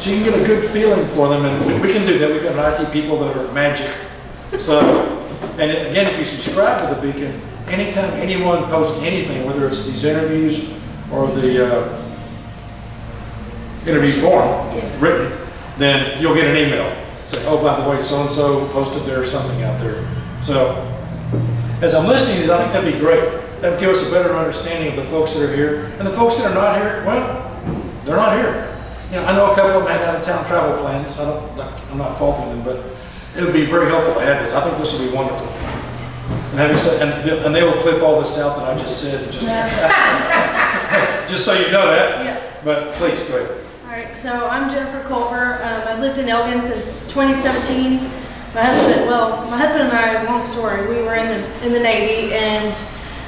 So you can get a good feeling for them, and we can do that. We've got IT people that are magic. So, and again, if you subscribe to the Beacon, anytime anyone posts anything, whether it's these interviews or the interview form written, then you'll get an email. Say, oh, by the way, so-and-so posted there or something out there. So, as I'm listening to this, I think that'd be great. That'd give us a better understanding of the folks that are here. And the folks that are not here, well, they're not here. You know, I know a couple of them had out-of-town travel plans. I'm not faulting them, but it would be very helpful to have this. I think this would be wonderful. And having said, and they will clip all this out that I just said, just so you know that. Yeah. But please go ahead. All right. So I'm Jennifer Culver. I've lived in Elgin since 2017. My husband and I, long story. We were in the Navy, and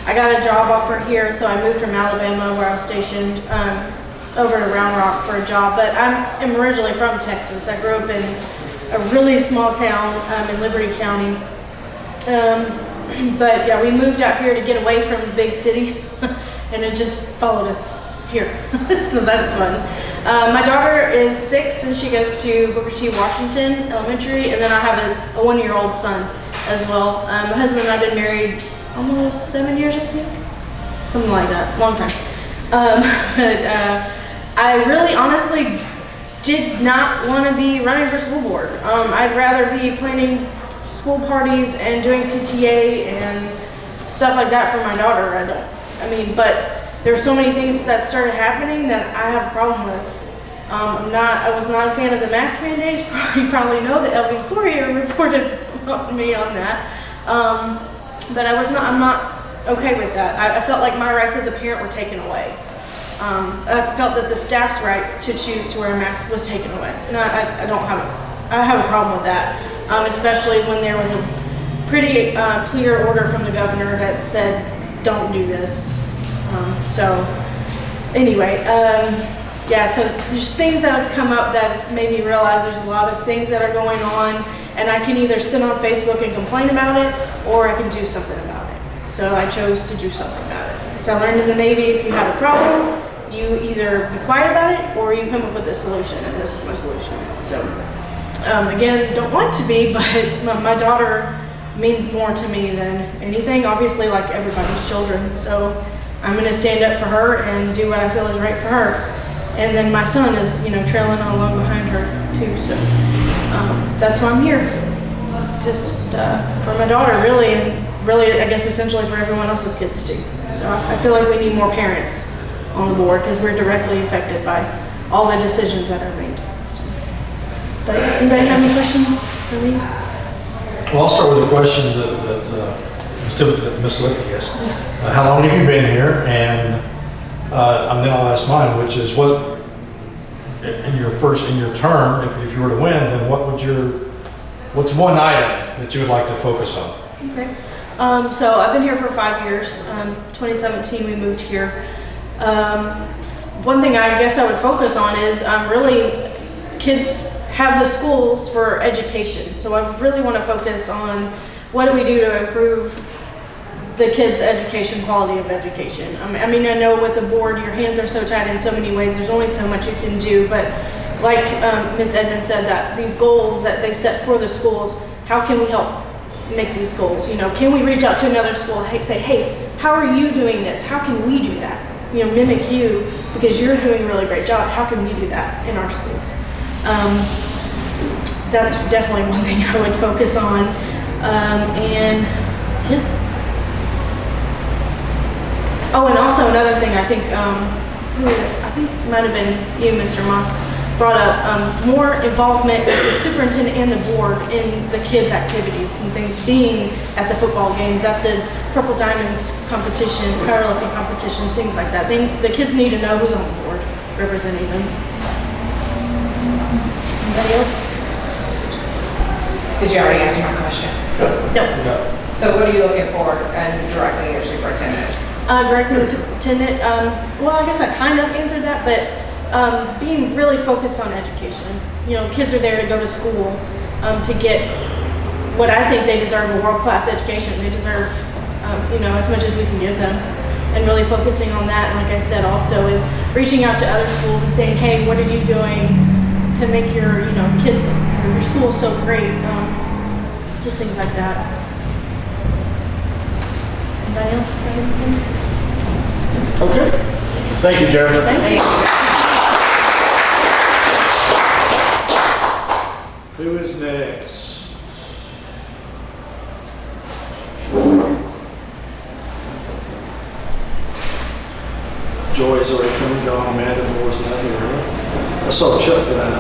I got a job offer here, so I moved from Alabama, where I was stationed, over to Round Rock for a job. But I'm originally from Texas. I grew up in a really small town in Liberty County. But yeah, we moved out here to get away from the big city, and it just followed us here. So that's fun. My daughter is 6, and she goes to Booker T. Washington Elementary, and then I have a 1-year-old son as well. My husband and I have been married almost 7 years, I think, something like that, long time. But I really, honestly, did not want to be running for school board. I'd rather be planning school parties and doing PTA and stuff like that for my daughter. But there are so many things that started happening that I have a problem with. I was not a fan of the mask mandates. You probably know the Elgin Courier reported me on that. But I'm not okay with that. I felt like my rights as a parent were taken away. I felt that the staff's right to choose to wear a mask was taken away. And I have a problem with that, especially when there was a pretty clear order from the governor that said, don't do this. So there's things that have come up that made me realize there's a lot of things that are going on, and I can either sit on Facebook and complain about it, or I can do something about it. So I chose to do something about it. So I learned in the Navy, if you have a problem, you either be quiet about it, or you come up with a solution, and this is my solution. So again, don't want to be, but my daughter means more to me than anything, obviously, like everybody's children. So I'm going to stand up for her and do what I feel is right for her. And then my son is, trailing along behind her too. So that's why I'm here, just for my daughter, really, and really, I guess, essentially for everyone else's kids too. So I feel like we need more parents on the board because we're directly affected by all the decisions that are made. So, but anybody have any questions for me? Well, I'll start with a question that Ms. Lick, I guess. How long have you been here? And then I'll ask mine, which is what, in your term, if you were to win, then what's one item that you would like to focus on? Okay. So I've been here for 5 years. 2017 we moved here. One thing I guess I would focus on is really kids have the schools for education. So I really want to focus on what do we do to improve the kids' education, quality of education. I know with the board, your hands are so tied in so many ways, there's only so much you can do, but like Ms. Edmonds said, that these goals that they set for the schools, how can we help make these goals? Can we reach out to another school and say, hey, how are you doing this? How can we do that? Mimic you because you're doing a really great job. How can we do that in our schools? That's definitely one thing I would focus on. Oh, and also another thing, I think it might have been you, Mr. Moss, brought up more involvement with the superintendent and the board in the kids' activities and things, being at the football games, at the Purple Diamonds competitions, powerlifting competitions, things like that. The kids need to know who's on the board representing them. Anybody else? Did you already answer my question? No. So what are you looking for in directing your superintendent? Directing the superintendent, well, I guess I kind of answered that, but being really focused on education. Kids are there to go to school to get what I think they deserve, a world-class education. They deserve, as much as we can give them, and really focusing on that. And like I said, also is reaching out to other schools and saying, hey, what are you doing to make your, you know, kids or your school so great. Just things like that. Anybody else got anything? Okay. Thank you, Jennifer. Thank you. Who is next? Joy's already come and gone. Amanda Moore's not here. I saw Chuck, but I